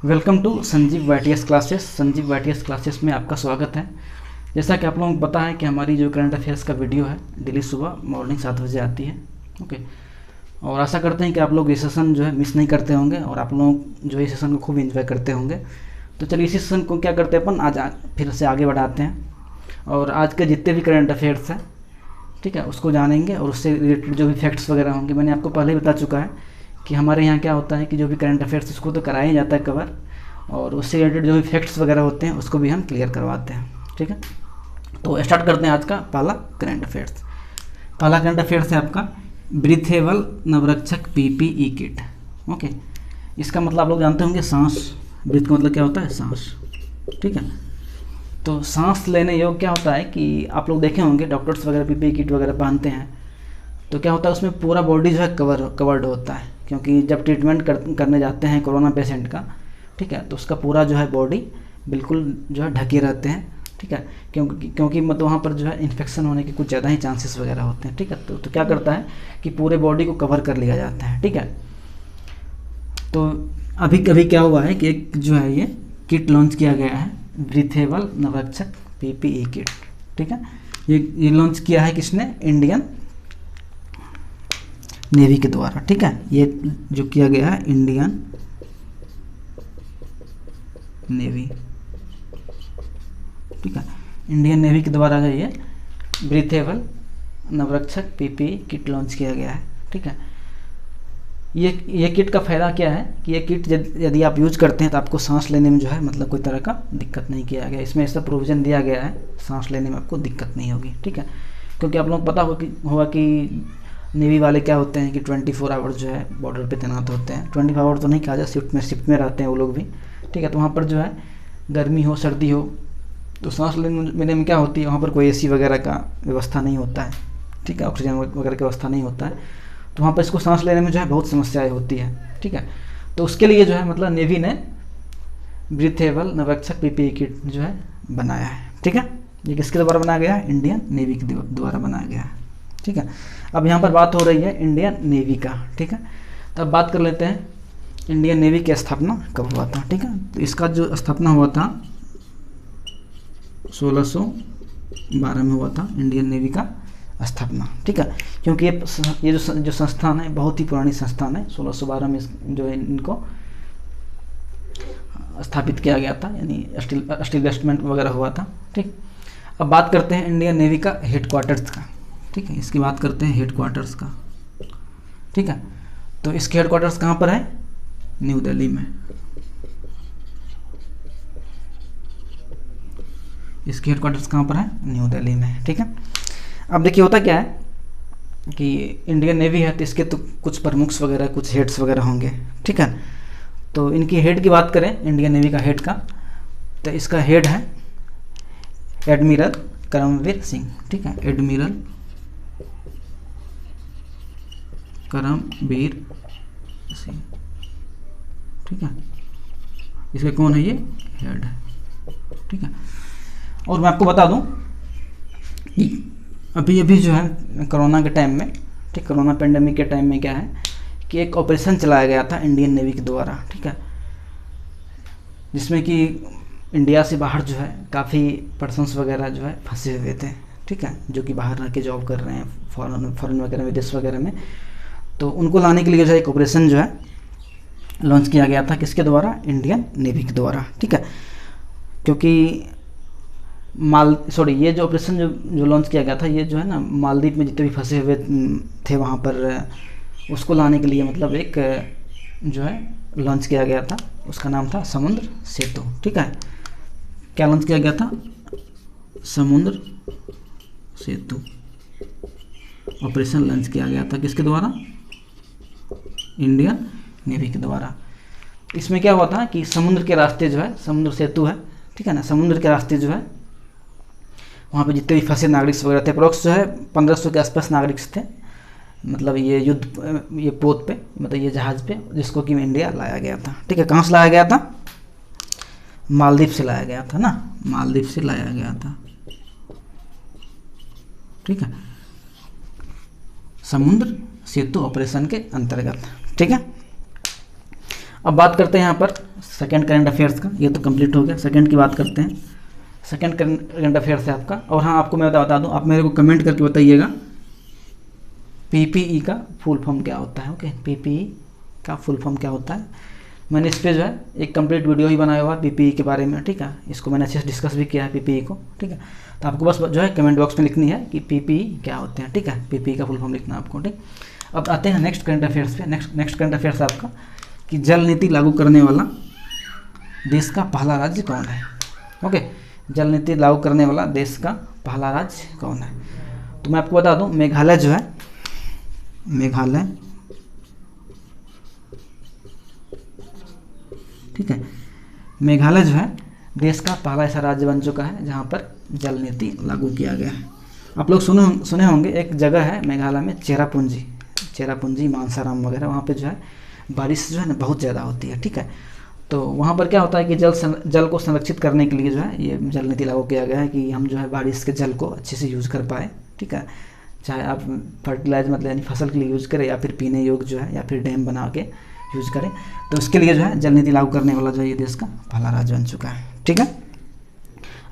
Welcome to Sanjeev YTS classes. Sanjeev YTS classes में आपका स्वागत है। जैसा कि आप लोगों को पता है कि हमारी जो करंट अफेयर्स का वीडियो है डेली सुबह मॉर्निंग 7 बजे आती है। ओके, और आशा करते हैं कि आप लोग ये सेशन जो है मिस नहीं करते होंगे और आप लोग जो है सेशन को खूब एंजॉय करते होंगे। तो चलिए इसी सेशन को क्या करते हैं अपन आज फिर से आगे बढ़ाते हैं और आज के जितने भी करंट अफेयर्स हैं, ठीक है, उसको जानेंगे और उससे रिलेटेड जो भी फैक्ट्स वगैरह होंगे। मैंने आपको पहले ही बता चुका है कि हमारे यहाँ क्या होता है कि जो भी करंट अफेयर्स उसको तो कराया ही जाता है कवर, और उससे रिलेटेड जो भी फैक्ट्स वगैरह होते हैं उसको भी हम क्लियर करवाते हैं। ठीक है, तो स्टार्ट करते हैं आज का पहला करंट अफेयर्स। पहला करंट अफेयर्स है आपका ब्रीथेबल नवरक्षक पीपीई किट। ओके, इसका मतलब आप लोग जानते होंगे सांस। ब्रीथ का मतलब क्या होता है? सांस। ठीक है, तो सांस लेने योग्य क्या होता है कि आप लोग देखे होंगे डॉक्टर्स वगैरह पीपीई किट वगैरह पहनते हैं तो क्या होता है उसमें पूरा बॉडी जो है कवर्ड होता है, क्योंकि जब ट्रीटमेंट करने जाते हैं कोरोना पेशेंट का, ठीक है, तो उसका पूरा जो है बॉडी बिल्कुल जो है ढके रहते हैं। ठीक है, क्योंकि मतलब वहाँ पर जो है इन्फेक्शन होने के कुछ ज़्यादा ही चांसेस वगैरह होते हैं। ठीक है, तो क्या करता है कि पूरे बॉडी को कवर कर लिया जाता है। ठीक है, तो अभी कभी क्या हुआ है कि एक जो है ये किट लॉन्च किया गया है, ब्रीथेबल नवरक्षक पीपीई किट। ठीक है, ये लॉन्च किया है किसने? इंडियन नेवी के द्वारा। ठीक है, ये जो किया गया है इंडियन नेवी, ठीक है, इंडियन नेवी के द्वारा जो ये ब्रीथेबल नवरक्षक पीपीई किट लॉन्च किया गया है। ठीक है, ये किट का फ़ायदा क्या है कि ये किट यदि आप यूज करते हैं तो आपको सांस लेने में जो है मतलब कोई तरह का दिक्कत नहीं किया गया। इसमें ऐसा प्रोविज़न दिया गया है सांस लेने में आपको दिक्कत नहीं होगी। ठीक है, क्योंकि आप लोग पता होगा कि नेवी वाले क्या होते हैं कि 24 आवर्स जो है बॉर्डर पे तैनात होते हैं। 24 आवर्स तो नहीं कहा जाए, शिफ्ट में रहते हैं वो लोग भी। ठीक है, तो वहाँ पर जो है गर्मी हो सर्दी हो तो सांस लेने में क्या होती है, वहाँ पर कोई एसी वगैरह का व्यवस्था नहीं होता है। ठीक है, ऑक्सीजन वगैरह की व्यवस्था नहीं होता है, तो वहाँ पर इसको सांस लेने में जो है बहुत समस्याएं होती है। ठीक है, तो उसके लिए जो है मतलब नेवी ने ब्रीथेबल नवरक्षक पीपीई किट जो है बनाया है। ठीक है, ये किसके द्वारा बनाया गया है? इंडियन नेवी के द्वारा बनाया गया है। ठीक है, अब यहाँ पर बात हो रही है इंडियन नेवी का। ठीक है, तो अब बात कर लेते हैं इंडियन नेवी की स्थापना कब हुआ था। ठीक है, तो इसका जो स्थापना हुआ था 1612 में हुआ था इंडियन नेवी का स्थापना। ठीक है, क्योंकि ये जो संस्थान है बहुत ही पुरानी संस्थान है। 1612 में जो है इनको स्थापित किया गया था, यानी एस्टेब्लिशमेंट वगैरह हुआ था। ठीक, अब बात करते हैं इंडियन नेवी का हेडक्वार्टर्स का। ठीक है, इसकी बात करते हैं हेडक्वार्टर्स का। ठीक है, तो इसके हेडक्वार्टर्स कहाँ पर है? न्यू दिल्ली में। इसके हेडक्वार्टर्स कहाँ पर है? न्यू दिल्ली में। ठीक है, अब देखिए होता क्या है कि इंडियन नेवी है तो इसके तो कुछ प्रमुख वगैरह कुछ हेड्स वगैरह होंगे। ठीक है, तो इनकी हेड की बात करें इंडियन नेवी का हेड का, तो इसका हेड है एडमिरल करमवीर सिंह। ठीक है, एडमिरल करमवीर सिंह। ठीक है, इसके कौन है? ये हेड है। ठीक है, और मैं आपको बता दूं कि अभी जो है कोरोना के टाइम में, ठीक, कोरोना पेंडेमिक के टाइम में क्या है कि एक ऑपरेशन चलाया गया था इंडियन नेवी के द्वारा। ठीक है, जिसमें कि इंडिया से बाहर जो है काफ़ी पर्सन्स वगैरह जो है फंसे हुए थे। ठीक है, जो कि बाहर रह के जॉब कर रहे हैं फॉरेन वगैरह विदेश वगैरह में, तो उनको लाने के लिए जो है एक ऑपरेशन जो है लॉन्च किया गया था। किसके द्वारा? इंडियन नेवी के द्वारा। ठीक है, क्योंकि ये जो ऑपरेशन जो लॉन्च किया गया था ये जो है ना मालदीव में जितने भी फंसे हुए थे वहाँ पर उसको लाने के लिए मतलब एक जो है लॉन्च किया गया था। उसका नाम था समुद्र सेतु। ठीक है, क्या लॉन्च किया गया था? समुद्र सेतु ऑपरेशन लॉन्च किया गया था। किसके द्वारा? इंडियन नेवी के द्वारा। इसमें क्या हुआ था कि समुद्र के रास्ते जो है, समुद्र सेतु है, ठीक है ना, समुद्र के रास्ते जो है वहाँ पे जितने भी फंसे नागरिक वगैरह थे, अप्रोक्स जो है 1500 के आसपास नागरिक थे, मतलब ये पोत पे, मतलब ये जहाज़ पे, जिसको कि इंडिया लाया गया था। ठीक है, कहाँ से लाया गया था? मालदीव से लाया गया था ना, मालदीव से लाया गया था। ठीक है, समुद्र सेतु ऑपरेशन के अंतर्गत। ठीक है, अब बात करते हैं यहाँ पर सेकंड करंट अफेयर्स का ये तो कंप्लीट हो गया। सेकंड की बात करते हैं। सेकंड करंट अफेयर्स है आपका। और हाँ, आपको मैं बता दूँ, आप मेरे को कमेंट करके बताइएगा पीपीई का फुल फॉर्म क्या होता है। ओके, पीपीई का फुल फॉर्म क्या होता है। मैंने इस पर जो है एक कंप्लीट वीडियो ही बनाया हुआ पीपीई के बारे में, ठीक है। इसको मैंने अच्छे से डिस्कस भी किया है पीपीई को, ठीक है। तो आपको बस जो है कमेंट बॉक्स में लिखनी है कि पीपीई क्या होते हैं, ठीक है। पीपीई का फुल फॉर्म लिखना है आपको, ठीक। अब आते हैं नेक्स्ट करंट अफेयर्स पे। नेक्स्ट करंट अफेयर्स आपका कि जल नीति लागू करने वाला देश का पहला राज्य कौन है। ओके, जल नीति लागू करने वाला देश का पहला राज्य कौन है। तो मैं आपको बता दूं, मेघालय जो है, मेघालय, ठीक है, मेघालय जो है देश का पहला ऐसा राज्य बन चुका है जहां पर जल नीति लागू किया गया है। आप लोग सुने होंगे एक जगह है मेघालय में, चेरापूंजी, मानसाराम वगैरह, वहाँ पे जो है बारिश जो है ना बहुत ज़्यादा होती है, ठीक है। तो वहाँ पर क्या होता है कि जल को संरक्षित करने के लिए जो है ये जल नीति लागू किया गया है कि हम जो है बारिश के जल को अच्छे से यूज़ कर पाए, ठीक है। चाहे आप फर्टिलाइज मतलब यानी फसल के लिए यूज़ करें या फिर पीने योग्य जो है या फिर डैम बना के यूज़ करें। तो उसके लिए जो है जल नीति लागू करने वाला जो है ये देश का पहला राज्य बन चुका है, ठीक है।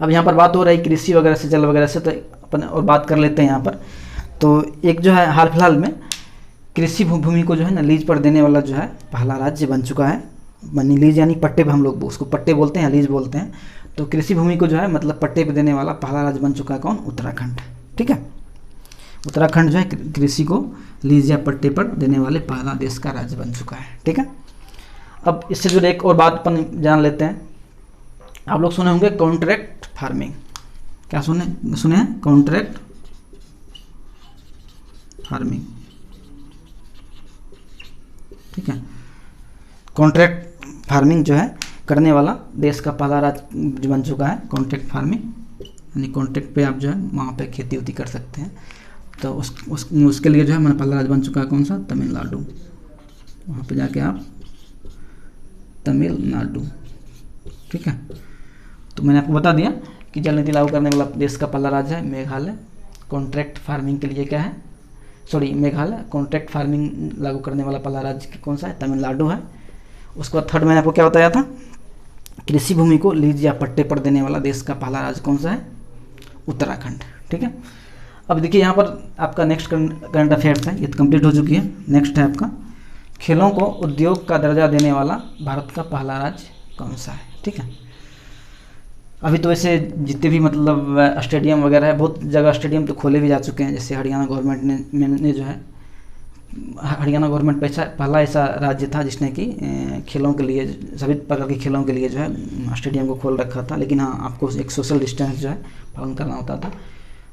अब यहाँ पर बात हो रही है कृषि वगैरह से, जल वगैरह से, तो अपन और बात कर लेते हैं यहाँ पर। तो एक जो है हाल फिलहाल में कृषि भूमि को जो है ना लीज पर देने वाला जो है पहला राज्य बन चुका है। मनी लीज यानी पट्टे पे, हम लोग उसको पट्टे बोलते हैं, लीज बोलते हैं। तो कृषि भूमि को जो है मतलब पट्टे पे देने वाला पहला राज्य बन चुका है कौन, उत्तराखंड, ठीक है। उत्तराखंड जो है कृषि को लीज या पट्टे पर देने वाले पहला देश का राज्य बन चुका है, ठीक है। अब इससे जुड़े एक और बात अपन जान लेते हैं। आप लोग सुने होंगे कॉन्ट्रैक्ट फार्मिंग, क्या सुने हैं, कॉन्ट्रैक्ट फार्मिंग, ठीक है। कॉन्ट्रैक्ट फार्मिंग जो है करने वाला देश का पहला राज्य बन चुका है, कॉन्ट्रैक्ट फार्मिंग, यानी कॉन्ट्रैक्ट पे आप जो है वहाँ पे खेती उती कर सकते हैं। तो उसके लिए जो है मैंने पहला राज्य बन चुका है कौन सा, तमिलनाडु। वहाँ पे जाके आप तमिलनाडु, ठीक है। तो मैंने आपको बता दिया कि जल नीति लागू करने वाला देश का पहला राज्य है मेघालय। कॉन्ट्रैक्ट फार्मिंग के लिए क्या है, मेघालय। कॉन्ट्रैक्ट फार्मिंग लागू करने वाला पहला राज्य कौन सा है, तमिलनाडु है। उसके बाद थर्ड मैंने आपको क्या बताया था, कृषि भूमि को लीज या पट्टे पर देने वाला देश का पहला राज्य कौन सा है, उत्तराखंड, ठीक है। अब देखिए यहाँ पर आपका नेक्स्ट करंट अफेयर्स है, ये तो कंप्लीट हो चुकी है। नेक्स्ट है आपका खेलों को उद्योग का दर्जा देने वाला भारत का पहला राज्य कौन सा है, ठीक है। अभी तो वैसे जितने भी मतलब स्टेडियम वगैरह है, बहुत जगह स्टेडियम तो खोले भी जा चुके हैं। जैसे हरियाणा गवर्नमेंट ने जो है, हरियाणा गवर्नमेंट पहला ऐसा राज्य था जिसने कि खेलों के लिए, सभी प्रकार के खेलों के लिए जो है स्टेडियम को खोल रखा था। लेकिन हाँ, आपको एक सोशल डिस्टेंस जो है पालन करना होता था,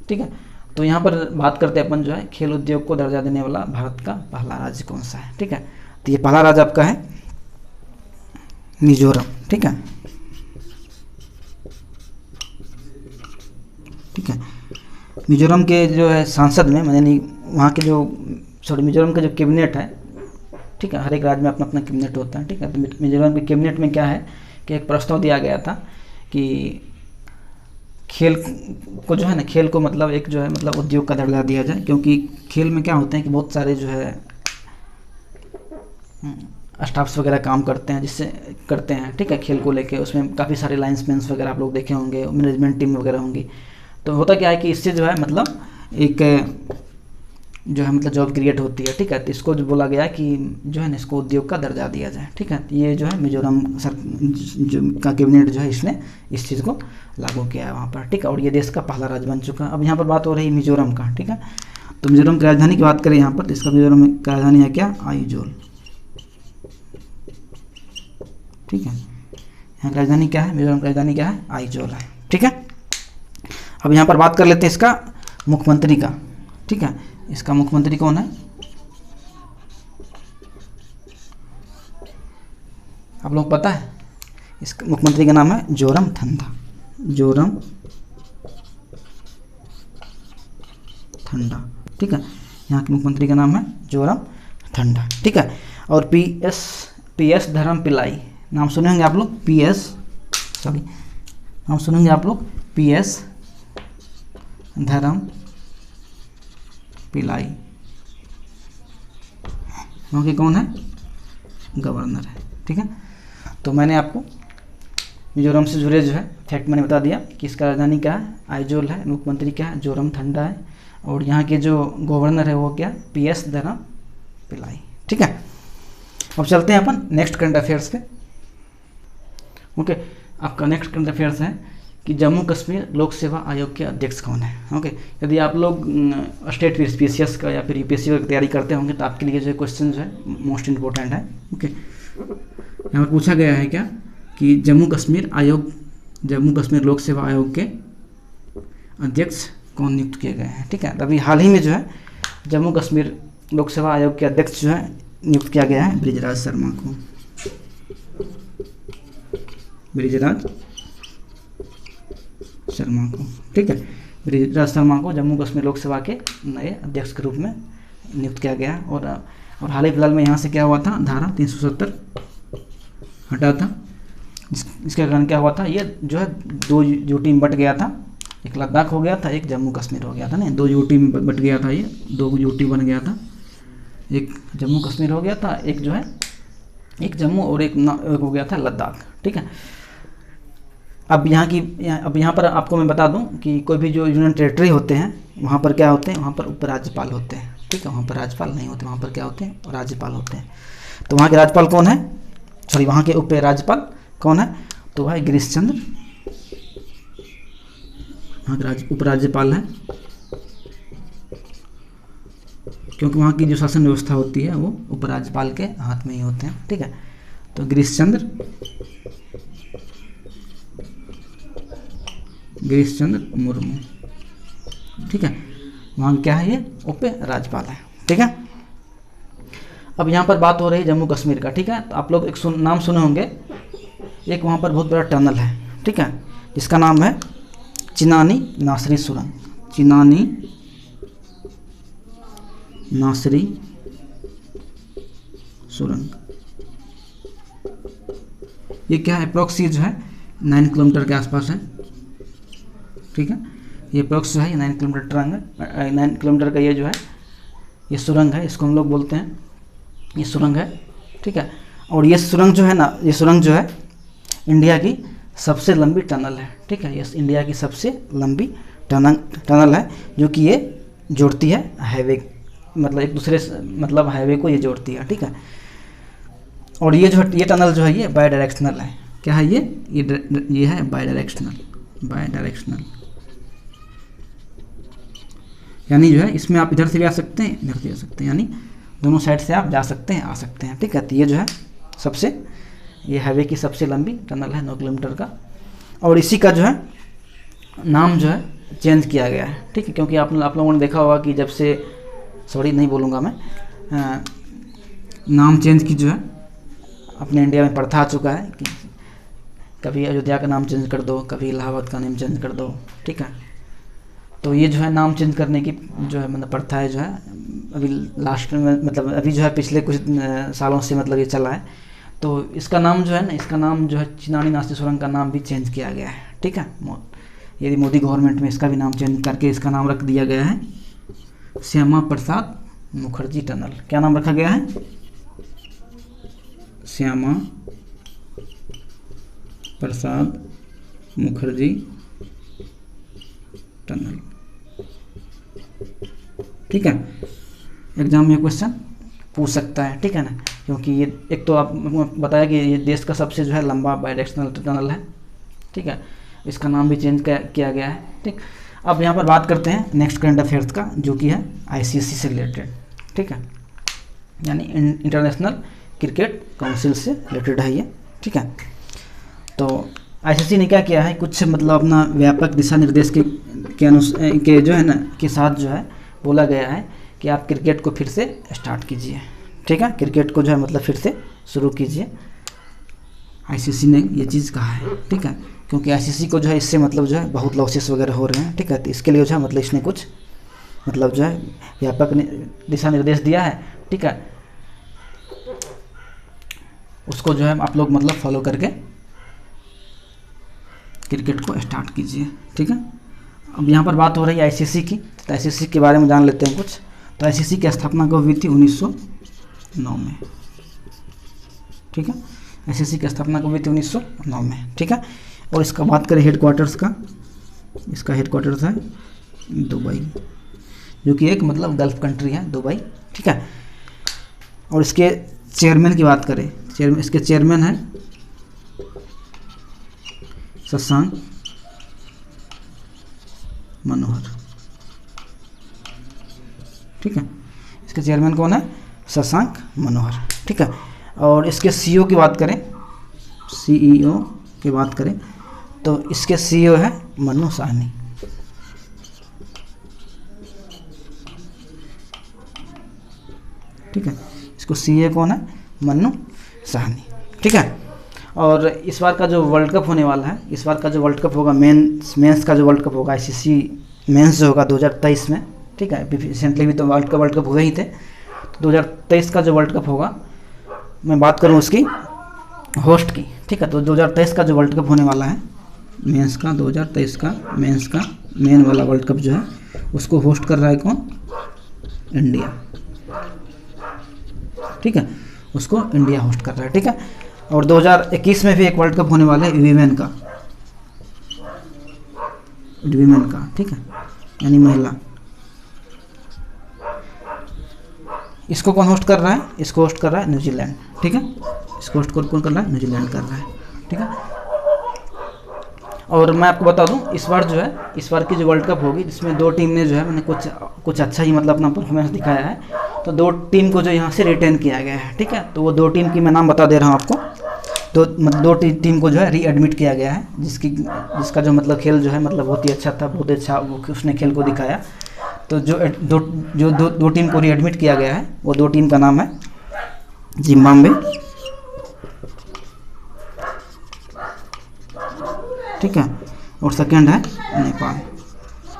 ठीक है। तो यहाँ पर बात करते हैं अपन जो है खेल उद्योग को दर्जा देने वाला भारत का पहला राज्य कौन सा है, ठीक है। तो ये पहला राज्य आपका है मिजोरम, ठीक है, ठीक है। मिजोरम के जो है सांसद में, यानी वहाँ के जो मिजोरम का जो कैबिनेट है, ठीक है, हर एक राज्य में अपना अपना कैबिनेट होता है, ठीक है। तो मिजोरम के कैबिनेट में क्या है कि एक प्रस्ताव दिया गया था कि खेल को जो है ना, खेल को मतलब एक जो है मतलब उद्योग का दर्जा दिया जाए। क्योंकि खेल में क्या होते हैं कि बहुत सारे जो है स्टाफ्स वगैरह काम करते हैं, जिससे करते हैं, ठीक है, खेल को लेके। उसमें काफ़ी सारे लाइन्समैन्स वगैरह आप लोग देखे होंगे, मैनेजमेंट टीम वगैरह होंगी। तो होता क्या है कि इससे जो है मतलब एक जो है मतलब जॉब क्रिएट होती है, ठीक है। तो इसको जो बोला गया कि जो है ना इसको उद्योग का दर्जा दिया जाए, ठीक है। तो ये जो है मिजोरम का कैबिनेट जो है इसने इस चीज़ को लागू किया है वहाँ पर, ठीक है। और ये देश का पहला राज्य बन चुका है। अब यहाँ पर बात हो रही है मिजोरम का, ठीक है। तो मिजोरम की राजधानी की बात करें यहाँ पर, तो इसका मिजोरम की राजधानी है क्या, आइजोल, ठीक है। यहाँ की राजधानी क्या है, मिजोरम की राजधानी क्या है, आइजोल है, ठीक है। अब यहाँ पर बात कर लेते हैं इसका मुख्यमंत्री का, ठीक है। इसका मुख्यमंत्री कौन है, आप लोग पता है, इसका मुख्यमंत्री का नाम है जोरामथंगा, जोरामथंगा, ठीक है। यहाँ के मुख्यमंत्री का नाम है जोरामथंगा, ठीक है। और पीएस धर्मपिल्लाई नाम सुने होंगे आप लोग, नाम सुनेंगे आप लोग, पीएस धर्मपिल्लाई, वहाँ के कौन है, गवर्नर है, ठीक है। तो मैंने आपको मिजोरम से जुड़े जो है फैक्ट मैंने बता दिया कि इसका राजधानी क्या है, आइजोल है, मुख्यमंत्री क्या है, जोरमथंडा है, और यहाँ के जो गवर्नर है वो क्या, PS धरम पिल्लाई। ठीक है, अब चलते हैं अपन नेक्स्ट करंट अफेयर्स पे। ओके, आपका नेक्स्ट करंट अफेयर्स है कि जम्मू कश्मीर लोक सेवा आयोग के अध्यक्ष कौन है। ओके, यदि आप लोग स्टेट PCS का या फिर UPSC की तैयारी करते होंगे तो आपके लिए जो क्वेश्चन जो है मोस्ट इम्पोर्टेंट है। ओके, यहाँ पर पूछा गया है क्या कि जम्मू कश्मीर लोक सेवा आयोग के अध्यक्ष कौन नियुक्त किए गए हैं। ठीक है, अभी हाल ही में जो है जम्मू कश्मीर लोक सेवा आयोग के अध्यक्ष जो है नियुक्त किया गया है ब्रिजराज शर्मा को। ठीक है, ब्रिजराज शर्मा को जम्मू कश्मीर लोक सेवा के नए अध्यक्ष के रूप में नियुक्त किया गया। और हाल ही फिलहाल में यहाँ से क्या हुआ था, धारा 370 हटा था। इसके कारण क्या हुआ था, ये जो है 2 यूटी में बट गया था, एक लद्दाख हो गया था, एक जम्मू कश्मीर हो गया था ना, 2 यूटी में बट गया था, ये 2 यूटी बन गया था, एक जम्मू कश्मीर हो गया था, एक जो है एक जम्मू और एक हो गया था लद्दाख। ठीक है, अब यहाँ पर आपको मैं बता दूं कि कोई भी जो यूनियन टेरिटरी होते हैं वहाँ पर क्या होते हैं, वहाँ पर उपराज्यपाल होते हैं। ठीक है, वहाँ पर राज्यपाल नहीं होते, वहाँ पर क्या होते हैं, राज्यपाल होते हैं। तो वहाँ के राज्यपाल कौन है, सॉरी वहाँ के उप राज्यपाल कौन है, तो वह गिरीश चंद्र वहाँ के उपराज्यपाल है, क्योंकि वहाँ की जो शासन व्यवस्था होती है वो उपराज्यपाल के हाथ में ही होते हैं। ठीक है, तो गिरीश चंद्र मुर्मू। ठीक है, वहाँ क्या है, ये उप राज्यपाल है। ठीक है, अब यहाँ पर बात हो रही है जम्मू कश्मीर का। ठीक है, तो आप लोग एक नाम सुने होंगे, एक वहाँ पर बहुत बड़ा टनल है। ठीक है, जिसका नाम है चिनानी नासरी सुरंग। चिनानी नासरी सुरंग, ये क्या है, अप्रॉक्स जो है 9 किलोमीटर के आसपास है। ठीक है, ये अप्रॉक्स जो है 9 किलोमीटर टरंग है, 9 किलोमीटर का ये जो है ये सुरंग है, इसको हम लोग बोलते हैं ये सुरंग है। ठीक है, और ये सुरंग जो है ना, ये सुरंग जो है इंडिया की सबसे लंबी टनल है। ठीक है, ये इंडिया की सबसे लंबी टनल है, जो कि ये जोड़ती है हाईवे, मतलब एक दूसरे मतलब हाईवे को ये जोड़ती है। ठीक है, और ये जो ये टनल जो है ये बाई डायरेक्शनल है। क्या है ये है बाई डायरेक्शनल, यानी जो है इसमें आप इधर से भी आ सकते हैं, इधर से आ सकते हैं, यानी दोनों साइड से आप जा सकते हैं, आ सकते हैं। ठीक है, तो ये जो है ये हाईवे की सबसे लंबी टनल है 9 किलोमीटर का, और इसी का जो है नाम जो है चेंज किया गया है। ठीक है, क्योंकि आप लोगों ने देखा होगा कि जब से, सॉरी नहीं बोलूँगा मैं, नाम चेंज की जो है अपने इंडिया में प्रथा आ चुका है कि कभी अयोध्या का नाम चेंज कर दो, कभी इलाहाबाद का नाम चेंज कर दो। ठीक है, तो ये जो है नाम चेंज करने की जो है मतलब प्रथा है, जो है अभी लास्ट में, मतलब अभी जो है पिछले कुछ सालों से मतलब ये चला है। तो इसका नाम जो है ना, इसका नाम जो है चिनानी नासरी सुरंग का नाम भी चेंज किया गया है। ठीक है, यदि मोदी गवर्नमेंट में इसका भी नाम चेंज करके इसका नाम रख दिया गया है श्यामा प्रसाद मुखर्जी टनल। क्या नाम रखा गया है, श्यामा प्रसाद मुखर्जी टनल। ठीक है, एग्जाम में क्वेश्चन पूछ सकता है। ठीक है ना, क्योंकि ये एक तो आप बताया कि ये देश का सबसे जो है लंबा बाई डायरेक्शनल टनल है। ठीक है, इसका नाम भी चेंज किया गया है। ठीक, अब यहाँ पर बात करते हैं नेक्स्ट करंट अफेयर्स का, जो कि है ICC से रिलेटेड। ठीक है, यानी इंटरनेशनल क्रिकेट काउंसिल से रिलेटेड है ये। ठीक है, तो ICC ने क्या किया है, कुछ मतलब अपना व्यापक दिशा निर्देश के जो है ना के साथ जो है बोला गया है कि आप क्रिकेट को फिर से स्टार्ट कीजिए। ठीक है, क्रिकेट को जो है मतलब फिर से शुरू कीजिए, ICC ने ये चीज़ कहा है। ठीक है, क्योंकि ICC को जो है इससे मतलब जो है बहुत लॉसेस वगैरह हो रहे हैं। ठीक है, तो इसके लिए जो है मतलब इसने कुछ मतलब जो है व्यापक दिशा निर्देश दिया है। ठीक है, उसको जो है आप लोग मतलब फॉलो करके क्रिकेट को स्टार्ट कीजिए। ठीक है, अब यहाँ पर बात हो रही है ICC की, तो ICC के बारे में जान लेते हैं कुछ। तो ICC की स्थापना कब हुई थी, 1909 में। ठीक है, ICC की स्थापना कब हुई थी? 1909 में, ठीक है। और इसका बात करें हेडक्वार्टर्स का, इसका हेडक्वार्टर्स है दुबई, जो कि एक मतलब गल्फ कंट्री है दुबई, ठीक है। और इसके चेयरमैन की बात करें, इसके चेयरमैन है शशांक मनोहर, ठीक है। इसके चेयरमैन कौन है? शशांक मनोहर, ठीक है। और इसके CEO की बात करें, CEO की बात करें तो इसके CEO है मन्नू साहनी, ठीक है। इसको CEO कौन है? मन्नू साहनी, ठीक है। और इस बार का जो वर्ल्ड कप होने वाला है, इस बार का जो वर्ल्ड कप होगा, मेंस का जो वर्ल्ड कप होगा, ICC मेंस जो होगा 2023 में, ठीक है। रिसेंटली भी तो वर्ल्ड कप हुए ही थे, तो 2023 का जो वर्ल्ड कप होगा, मैं बात करूं उसकी होस्ट की, ठीक है। तो 2023 का जो वर्ल्ड कप होने वाला है मेंस का, 2023 का मेंस का मेन वाला वर्ल्ड कप जो है, उसको होस्ट कर रहा है कौन? इंडिया, ठीक है। उसको इंडिया होस्ट कर रहा है, ठीक है। और 2021 में भी एक वर्ल्ड कप होने वाला है वीमेन का, ठीक है, यानी महिला। इसको कौन होस्ट कर रहा है? इसको होस्ट कर रहा है न्यूजीलैंड, ठीक है। इसको होस्ट कौन कर रहा है? न्यूजीलैंड कर रहा है, ठीक है। और मैं आपको बता दूं, इस बार जो है, इस बार की जो वर्ल्ड कप होगी, जिसमें 2 टीम ने जो है मैंने कुछ अच्छा ही मतलब अपना परफॉर्मेंस दिखाया है, तो 2 टीम को जो यहाँ से रिटेन किया गया है, ठीक है। तो वो 2 टीम की मैं नाम बता दे रहा हूँ आपको। तो 2 टीम को जो है रीएडमिट किया गया है, जिसका जो मतलब खेल जो है मतलब बहुत ही अच्छा था, बहुत अच्छा उसने खेल को दिखाया। तो जो दो टीम को रीएडमिट किया गया है, वो 2 टीम का नाम है जिम्बाब्वे, ठीक है, और सेकंड है नेपाल,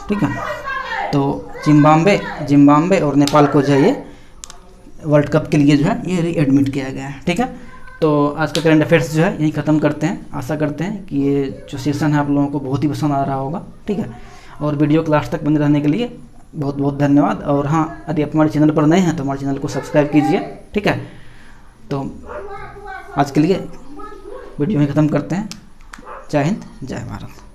ठीक है। तो जिम्बाब्वे और नेपाल को जो है ये वर्ल्ड कप के लिए जो है ये रीएडमिट किया गया है, ठीक है। तो आज का करंट अफेयर्स जो है यहीं ख़त्म करते हैं। आशा करते हैं कि ये जो सेशन है आप लोगों को बहुत ही पसंद आ रहा होगा, ठीक है। और वीडियो को लास्ट तक बने रहने के लिए बहुत बहुत धन्यवाद। और हाँ, यदि आप हमारे चैनल पर नए हैं तो हमारे चैनल को सब्सक्राइब कीजिए, ठीक है। तो आज के लिए वीडियो में ख़त्म करते हैं। जय हिंद, जय भारत।